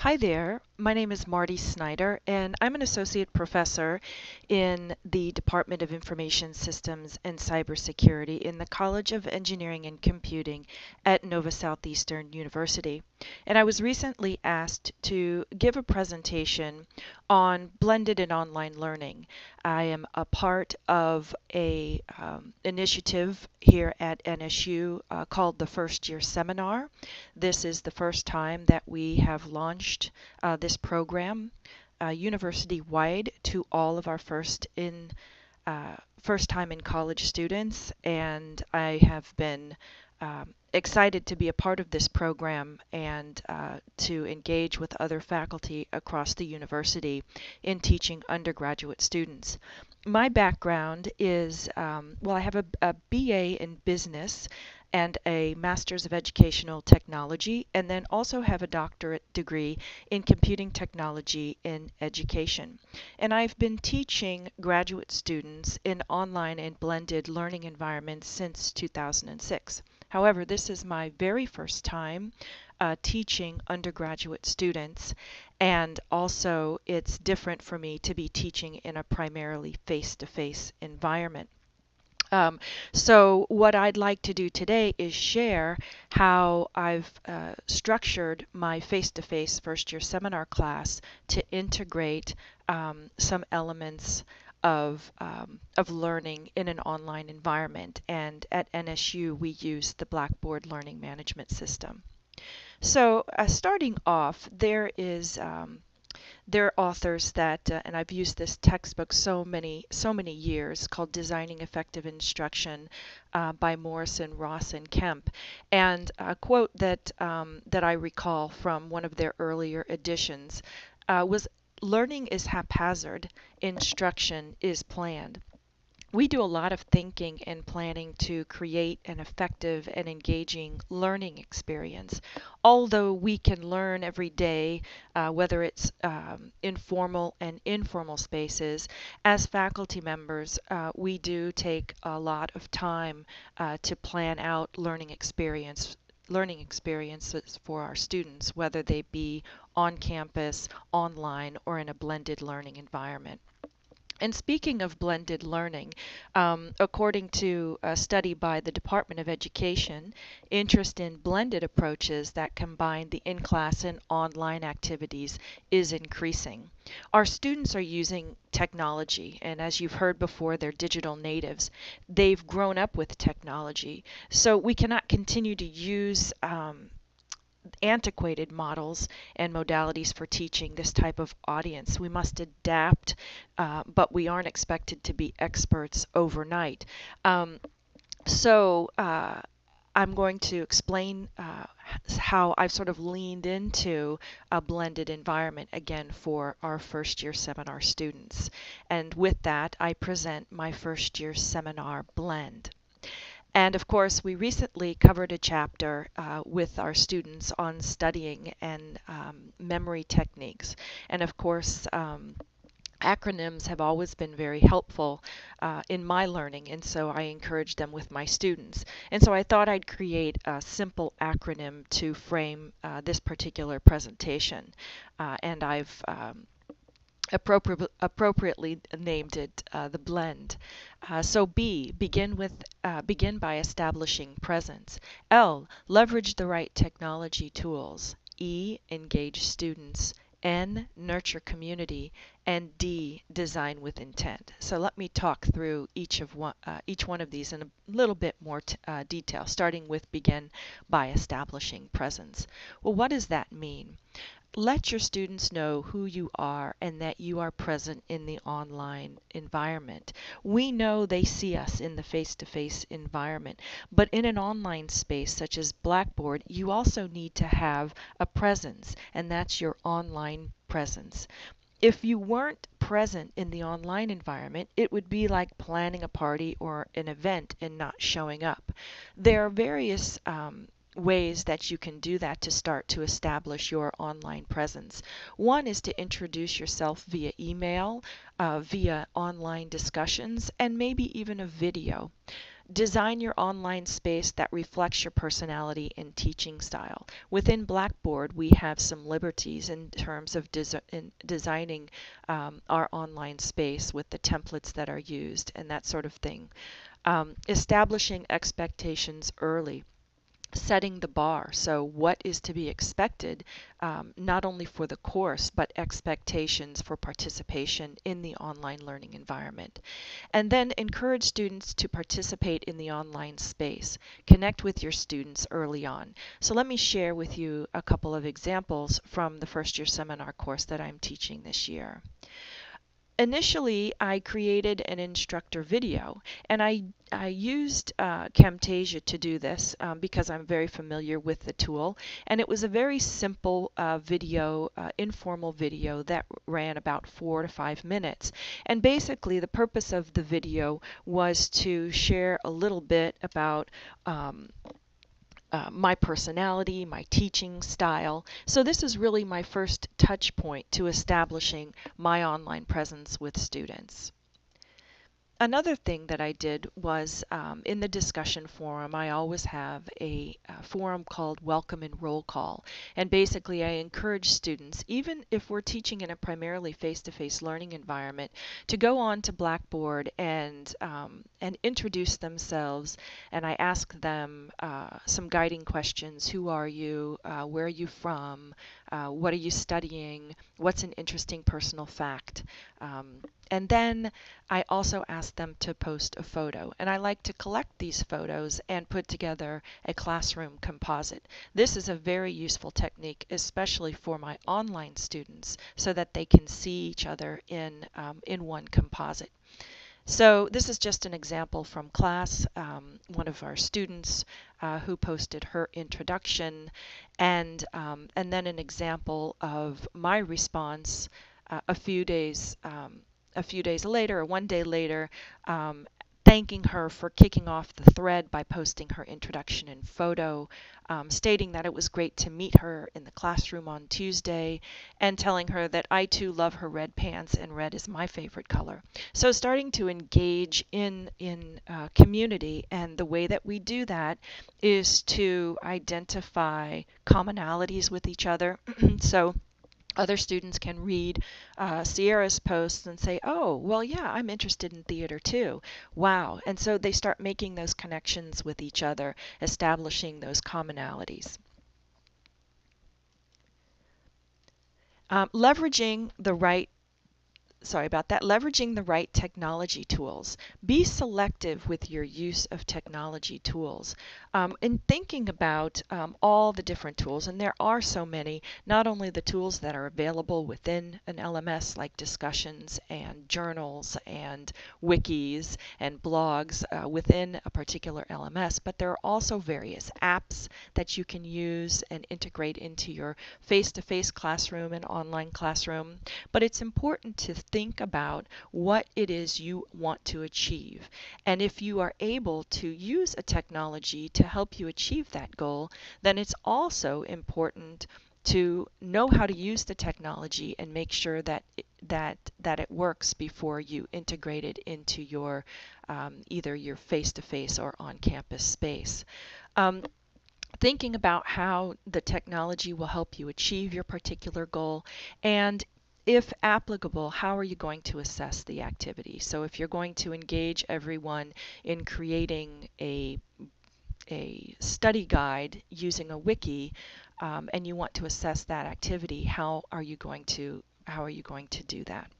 Hi there, my name is Marty Snyder, and I'm an associate professor in the Department of Information Systems and Cybersecurity in the College of Engineering and Computing at Nova Southeastern University. And I was recently asked to give a presentation on blended and online learning. I am a part of a initiative here at NSU called the First Year Seminar. This is the first time that we have launched this program university-wide to all of our first time in college students, and I have been excited to be a part of this program and to engage with other faculty across the university in teaching undergraduate students. My background is, I have a BA in business and a Master's of Educational Technology, and then also have a doctorate degree in computing technology in education. And I've been teaching graduate students in online and blended learning environments since 2006. However, this is my very first time teaching undergraduate students, and also it's different for me to be teaching in a primarily face-to-face environment. So what I'd like to do today is share how I've structured my face-to-face first-year seminar class to integrate some elements of learning in an online environment. And at NSU, we use the Blackboard Learning Management System. So starting off, there are authors that, and I've used this textbook so many years, called Designing Effective Instruction by Morrison, Ross, and Kemp. And a quote that I recall from one of their earlier editions was, "Learning is haphazard, instruction is planned." We do a lot of thinking and planning to create an effective and engaging learning experience. Although we can learn every day, whether it's informal and informal spaces, as faculty members, we do take a lot of time to plan out learning experiences for our students, whether they be on campus, online, or in a blended learning environment. And speaking of blended learning, according to a study by the Department of Education, interest in blended approaches that combine the in-class and online activities is increasing. Our students are using technology, and as you've heard before, they're digital natives. They've grown up with technology, so we cannot continue to use antiquated models and modalities for teaching this type of audience. We must adapt, but we aren't expected to be experts overnight. So I'm going to explain how I've sort of leaned into a blended environment again for our first year seminar students. And with that, I present my first year seminar blend. And of course, we recently covered a chapter with our students on studying and memory techniques. And of course, acronyms have always been very helpful in my learning, and so I encourage them with my students. And so I thought I'd create a simple acronym to frame this particular presentation. And I've appropriately named it the blend. So B, begin by establishing presence. L, leverage the right technology tools. E, engage students. N, nurture community. And D, design with intent. So let me talk through each one of these in a little bit more detail, starting with begin by establishing presence. Well, what does that mean? Let your students know who you are and that you are present in the online environment. We know they see us in the face-to-face environment, but in an online space such as Blackboard, you also need to have a presence, and that's your online presence. If you weren't present in the online environment, it would be like planning a party or an event and not showing up. There are various ways that you can do that to start to establish your online presence. One is to introduce yourself via email, via online discussions, and maybe even a video. Design your online space that reflects your personality and teaching style. Within Blackboard, we have some liberties in terms of designing our online space with the templates that are used and that sort of thing. Establishing expectations early, setting the bar. So, what is to be expected, not only for the course, but expectations for participation in the online learning environment. And then encourage students to participate in the online space. Connect with your students early on. So, let me share with you a couple of examples from the first year seminar course that I'm teaching this year. Initially, I created an instructor video, and I used Camtasia to do this because I'm very familiar with the tool. And it was a very simple video, informal video that ran about 4 to 5 minutes. And basically, the purpose of the video was to share a little bit about my personality, my teaching style. So this is really my first touch point to establishing my online presence with students. Another thing that I did was in the discussion forum, I always have a forum called Welcome and Roll Call. And basically, I encourage students, even if we're teaching in a primarily face-to-face learning environment, to go on to Blackboard and introduce themselves. And I ask them some guiding questions. Who are you? Where are you from? What are you studying? What's an interesting personal fact? And then I also ask them to post a photo. And I like to collect these photos and put together a classroom composite. This is a very useful technique, especially for my online students, so that they can see each other in one composite. So this is just an example from class. One of our students who posted her introduction, and then an example of my response a few days later, or one day later, thanking her for kicking off the thread by posting her introduction and photo, stating that it was great to meet her in the classroom on Tuesday, and telling her that I too love her red pants and red is my favorite color. So starting to engage in community, and the way that we do that is to identify commonalities with each other. So other students can read Sierra's posts and say, oh, well, yeah, I'm interested in theater too. Wow. And so they start making those connections with each other, establishing those commonalities. Leveraging the right technology tools. Be selective with your use of technology tools. In thinking about all the different tools, and there are so many, not only the tools that are available within an LMS like discussions and journals and wikis and blogs within a particular LMS, but there are also various apps that you can use and integrate into your face-to-face classroom and online classroom. But it's important to think about what it is you want to achieve. And if you are able to use a technology to help you achieve that goal, then it's also important to know how to use the technology and make sure that it works before you integrate it into your either your face-to-face or on-campus space. Thinking about how the technology will help you achieve your particular goal, and if applicable, how are you going to assess the activity? So if you're going to engage everyone in creating a study guide using a wiki, and you want to assess that activity, how are you going to do that?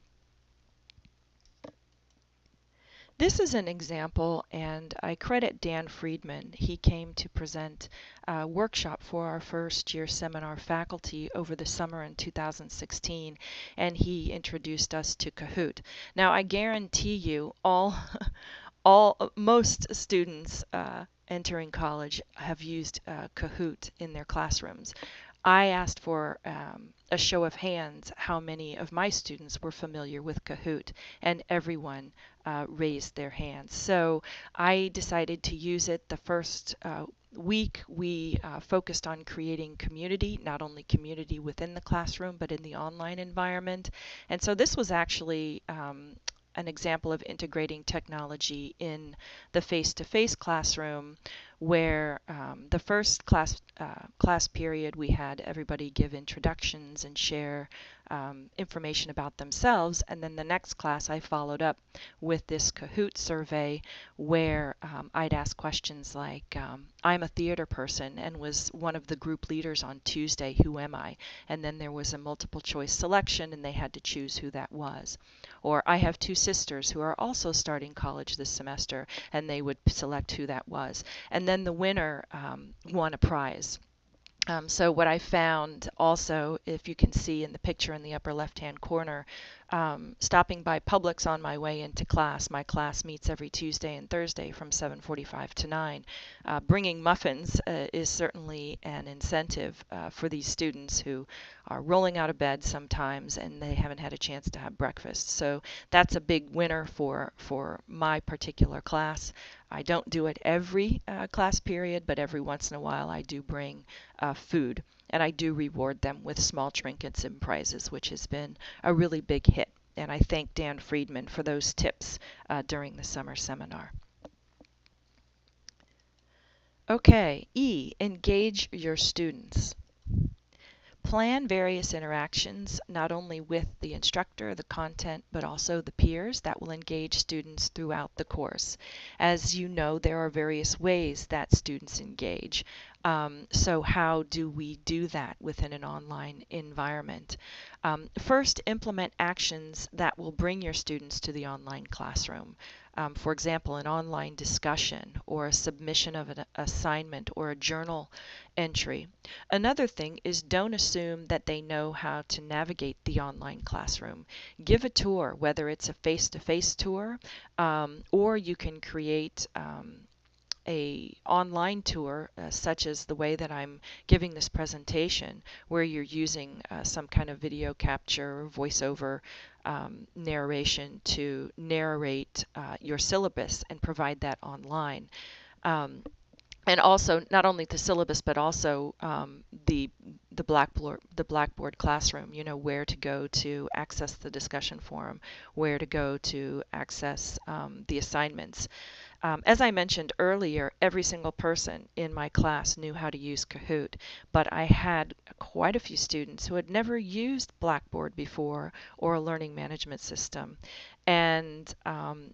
This is an example, and I credit Dan Friedman. He came to present a workshop for our first year seminar faculty over the summer in 2016, and he introduced us to Kahoot. Now, I guarantee you most students entering college have used Kahoot in their classrooms. I asked for a show of hands how many of my students were familiar with Kahoot, and everyone raised their hands. So I decided to use it. The first week we focused on creating community, not only community within the classroom, but in the online environment. And so this was actually an example of integrating technology in the face-to-face classroom, where the first class period we had everybody give introductions and share information about themselves, and then the next class I followed up with this Kahoot survey where I'd ask questions like, I'm a theater person and was one of the group leaders on Tuesday, who am I? And then there was a multiple choice selection and they had to choose who that was. Or I have two sisters who are also starting college this semester, and they would select who that was. And then the winner won a prize. So what I found also, if you can see in the picture in the upper left-hand corner, stopping by Publix on my way into class. My class meets every Tuesday and Thursday from 7:45 to 9. Bringing muffins is certainly an incentive for these students who are rolling out of bed sometimes and they haven't had a chance to have breakfast. So that's a big winner for my particular class. I don't do it every class period, but every once in a while I do bring food, and I do reward them with small trinkets and prizes, which has been a really big hit. And I thank Dan Friedman for those tips during the summer seminar. Okay, E, engage your students. Plan various interactions, not only with the instructor, the content, but also the peers that will engage students throughout the course. As you know, there are various ways that students engage. So how do we do that within an online environment? First, implement actions that will bring your students to the online classroom. For example, an online discussion or a submission of an assignment or a journal entry. Another thing is, don't assume that they know how to navigate the online classroom. Give a tour, whether it's a face-to-face tour, or you can create a online tour, such as the way that I'm giving this presentation, where you're using some kind of video capture or voiceover narration to narrate your syllabus and provide that online. And also not only the syllabus, but also the Blackboard classroom. You know, where to go to access the discussion forum, where to go to access the assignments. As I mentioned earlier, every single person in my class knew how to use Kahoot, but I had quite a few students who had never used Blackboard before or a learning management system. And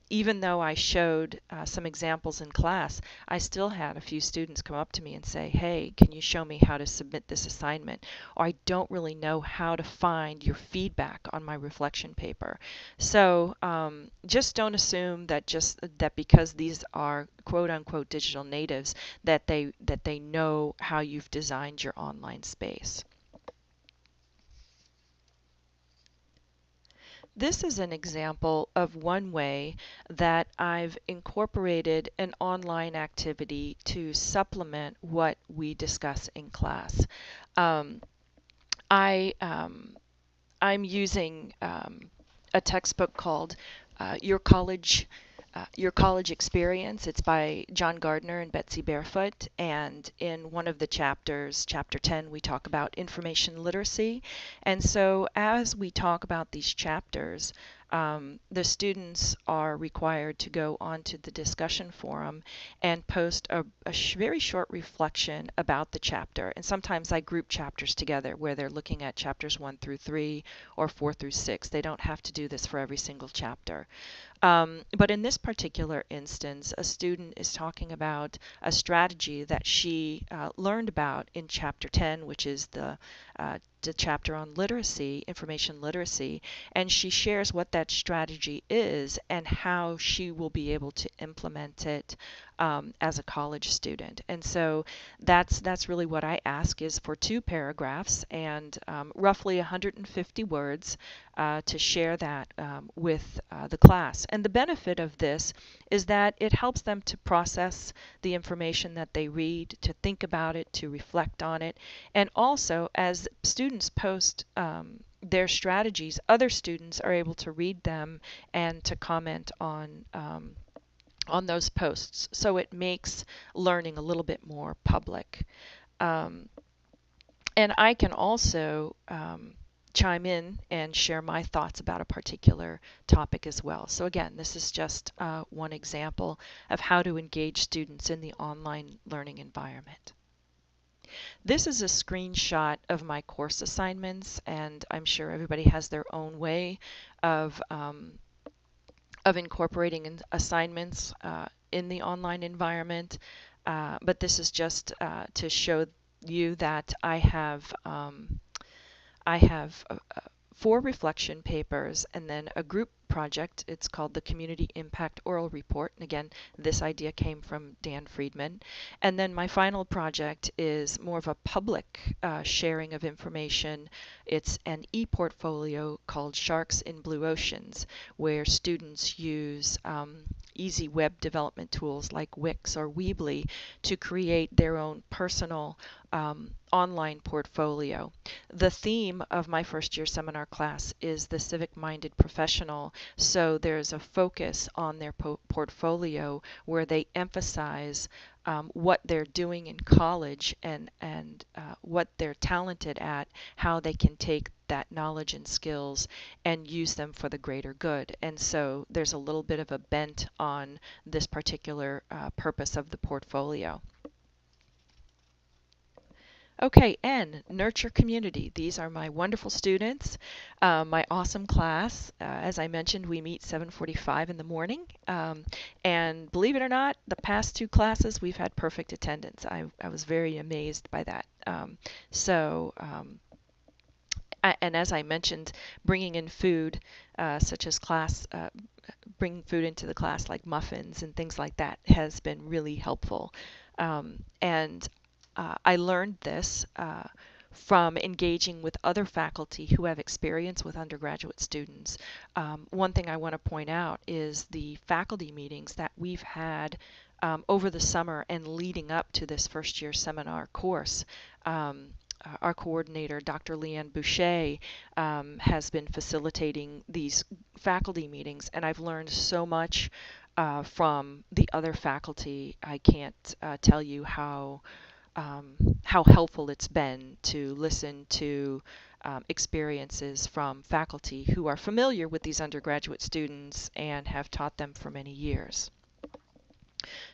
even though I showed some examples in class, I still had a few students come up to me and say, hey, can you show me how to submit this assignment? Or I don't really know how to find your feedback on my reflection paper. So just don't assume that because these are quote unquote digital natives that they know how you've designed your online space. This is an example of one way that I've incorporated an online activity to supplement what we discuss in class. Um, I, I'm using a textbook called Your College Experience. It's by John Gardner and Betsy Barefoot. And in one of the chapters, chapter 10, we talk about information literacy. And so as we talk about these chapters, the students are required to go onto the discussion forum and post a very short reflection about the chapter. And sometimes I group chapters together where they're looking at chapters 1 through 3 or 4 through 6. They don't have to do this for every single chapter. But in this particular instance, a student is talking about a strategy that she learned about in chapter 10, which is the chapter on literacy, information literacy, and she shares what that strategy is and how she will be able to implement it as a college student. And so that's really what I ask, is for 2 paragraphs and roughly 150 words to share that with the class. And the benefit of this is that it helps them to process the information that they read, to think about it, to reflect on it, and also as students post their strategies, other students are able to read them and to comment on those posts. So it makes learning a little bit more public. And I can also chime in and share my thoughts about a particular topic as well. So again, this is just one example of how to engage students in the online learning environment. This is a screenshot of my course assignments, and I'm sure everybody has their own way of incorporating assignments in the online environment. But this is just to show you that I have 4 reflection papers and then a group project. It's called the Community Impact Oral Report. And again, this idea came from Dan Friedman. And then my final project is more of a public sharing of information. It's an e-portfolio called Sharks in Blue Oceans, where students use easy web development tools like Wix or Weebly to create their own personal online portfolio. The theme of my first year seminar class is the civic-minded professional, so there's a focus on their portfolio where they emphasize what they're doing in college and what they're talented at, how they can take that knowledge and skills and use them for the greater good. And so there's a little bit of a bent on this particular purpose of the portfolio. Okay, N, nurture community. These are my wonderful students, my awesome class. As I mentioned, we meet 7:45 in the morning. And believe it or not, the past 2 classes, we've had perfect attendance. I was very amazed by that. And as I mentioned, bringing in food, such as bringing food into the class like muffins and things like that has been really helpful. And I learned this from engaging with other faculty who have experience with undergraduate students. One thing I want to point out is the faculty meetings that we've had over the summer and leading up to this first year seminar course. Our coordinator, Dr. Leanne Boucher, has been facilitating these faculty meetings, and I've learned so much from the other faculty. I can't tell you how helpful it's been to listen to experiences from faculty who are familiar with these undergraduate students and have taught them for many years.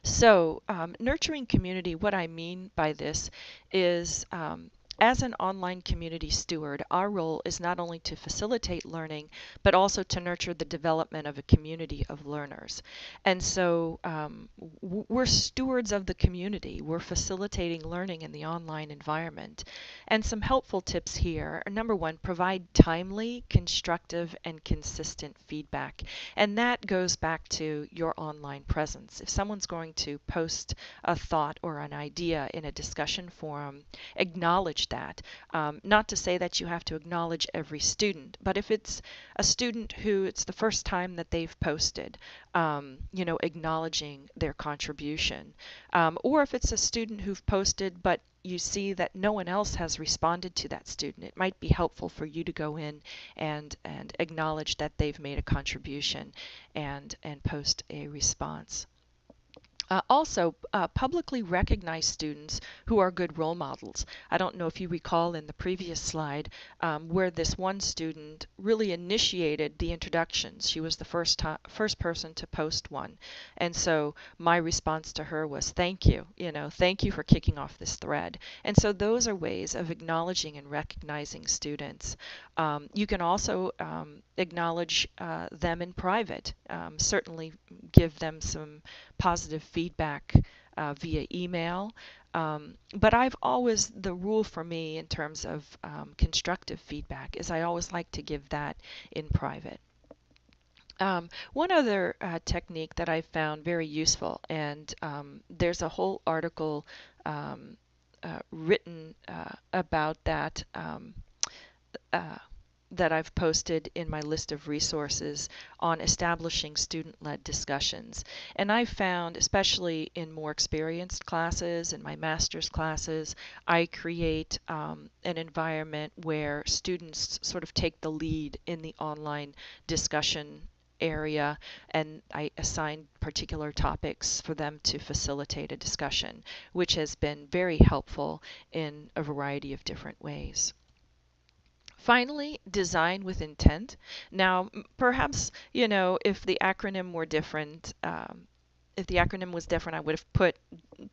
So, nurturing community, what I mean by this is as an online community steward, our role is not only to facilitate learning, but also to nurture the development of a community of learners. And so we're stewards of the community. We're facilitating learning in the online environment. And some helpful tips here are, number 1, provide timely, constructive, and consistent feedback. And that goes back to your online presence. If someone's going to post a thought or an idea in a discussion forum, acknowledge that. Not to say that you have to acknowledge every student, but if it's a student who it's the first time that they've posted, acknowledging their contribution. Or if it's a student who've posted but you see that no one else has responded to that student, it might be helpful for you to go in and acknowledge that they've made a contribution and post a response. Also, publicly recognize students who are good role models. I don't know if you recall in the previous slide where this one student really initiated the introductions. She was the first person to post one. And so my response to her was, thank you, thank you for kicking off this thread. And so those are ways of acknowledging and recognizing students. You can also acknowledge them in private. Certainly give them some positive feedback via email. But the rule for me in terms of constructive feedback is I always like to give that in private. One other technique that I found very useful, and there's a whole article written about that that I've posted in my list of resources on establishing student-led discussions. And I've found, especially in more experienced classes, in my master's classes, I create an environment where students sort of take the lead in the online discussion area, and I assign particular topics for them to facilitate a discussion, which has been very helpful in a variety of different ways. Finally, design with intent. Now, perhaps, if the acronym were different, if the acronym was different, I would have put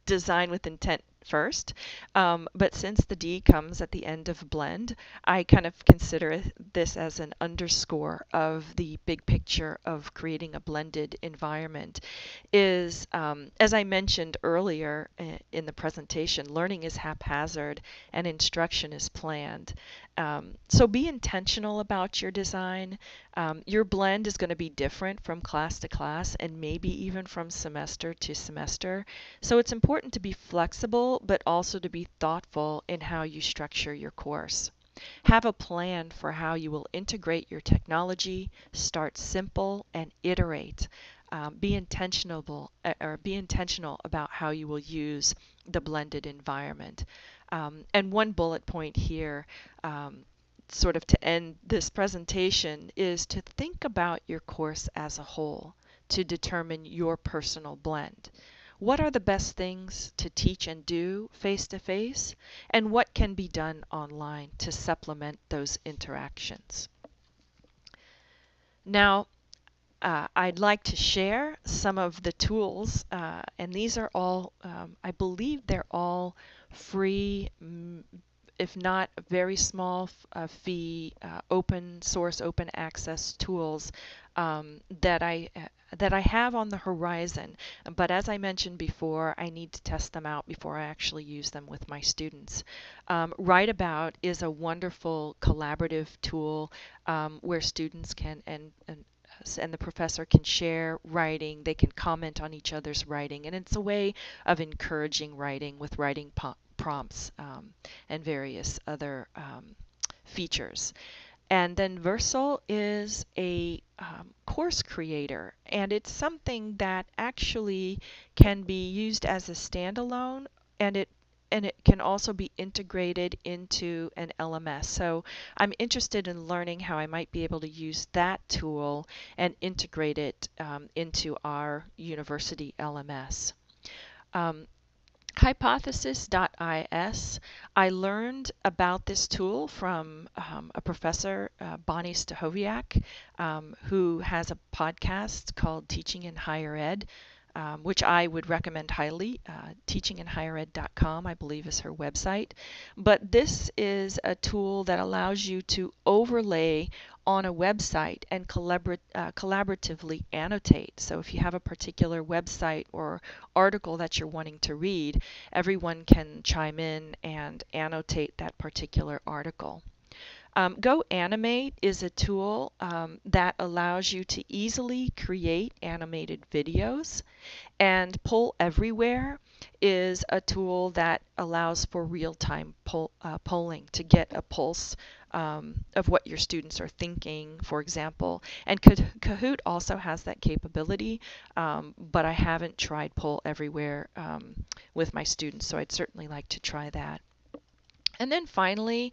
design with intent first. But since the D comes at the end of blend, I kind of consider this as an underscore of the big picture of creating a blended environment. As I mentioned earlier in the presentation, learning is haphazard and instruction is planned. So be intentional about your design. Your blend is going to be different from class to class and maybe even from semester to semester. So it's important to be flexible, but also to be thoughtful in how you structure your course. Have a plan for how you will integrate your technology, start simple, and iterate. Be intentional about how you will use the blended environment. And one bullet point here, sort of to end this presentation, is to think about your course as a whole to determine your personal blend. What are the best things to teach and do face to face, and what can be done online to supplement those interactions? Now, I'd like to share some of the tools, and these are all, I believe they're all free, if not very small fee, open source, open access tools that I have on the horizon. But as I mentioned before, I need to test them out before I actually use them with my students. Write About is a wonderful collaborative tool where students can and the professor can share writing, they can comment on each other's writing, and it's a way of encouraging writing with writing prompts and various other features. And then Versal is a course creator, and it's something that actually can be used as a standalone, and it can also be integrated into an LMS. So I'm interested in learning how I might be able to use that tool and integrate it into our university LMS. Um, Hypothesis.is. I learned about this tool from a professor, Bonnie Stachowiak, who has a podcast called Teaching in Higher Ed, which I would recommend highly. Teachinginhighered.com, I believe, is her website. But this is a tool that allows you to overlay on a website and collaboratively annotate. So if you have a particular website or article that you're wanting to read, everyone can chime in and annotate that particular article. Go Animate is a tool that allows you to easily create animated videos, and Poll Everywhere is a tool that allows for real-time polling to get a pulse of what your students are thinking, for example. And Kahoot also has that capability, but I haven't tried Poll Everywhere with my students, so I'd certainly like to try that. And then finally,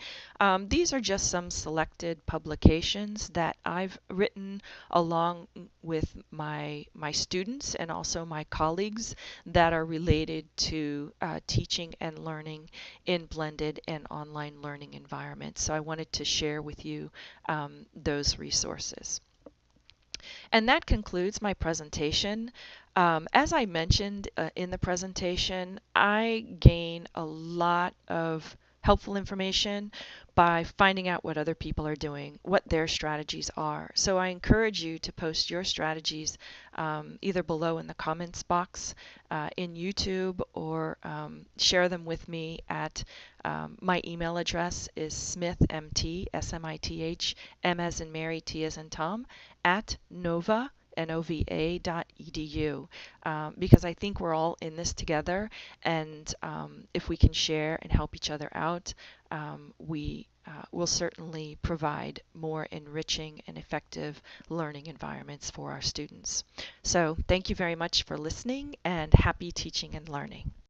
these are just some selected publications that I've written along with my students and also my colleagues that are related to teaching and learning in blended and online learning environments. So I wanted to share with you those resources. And that concludes my presentation. As I mentioned in the presentation, I gain a lot of helpful information by finding out what other people are doing, what their strategies are. So I encourage you to post your strategies either below in the comments box in YouTube, or share them with me at my email address is smithmt, S-M-I-T-H, M as in Mary, T as in Tom, at nova.edu, because I think we're all in this together, and if we can share and help each other out, we will certainly provide more enriching and effective learning environments for our students. So thank you very much for listening, and happy teaching and learning.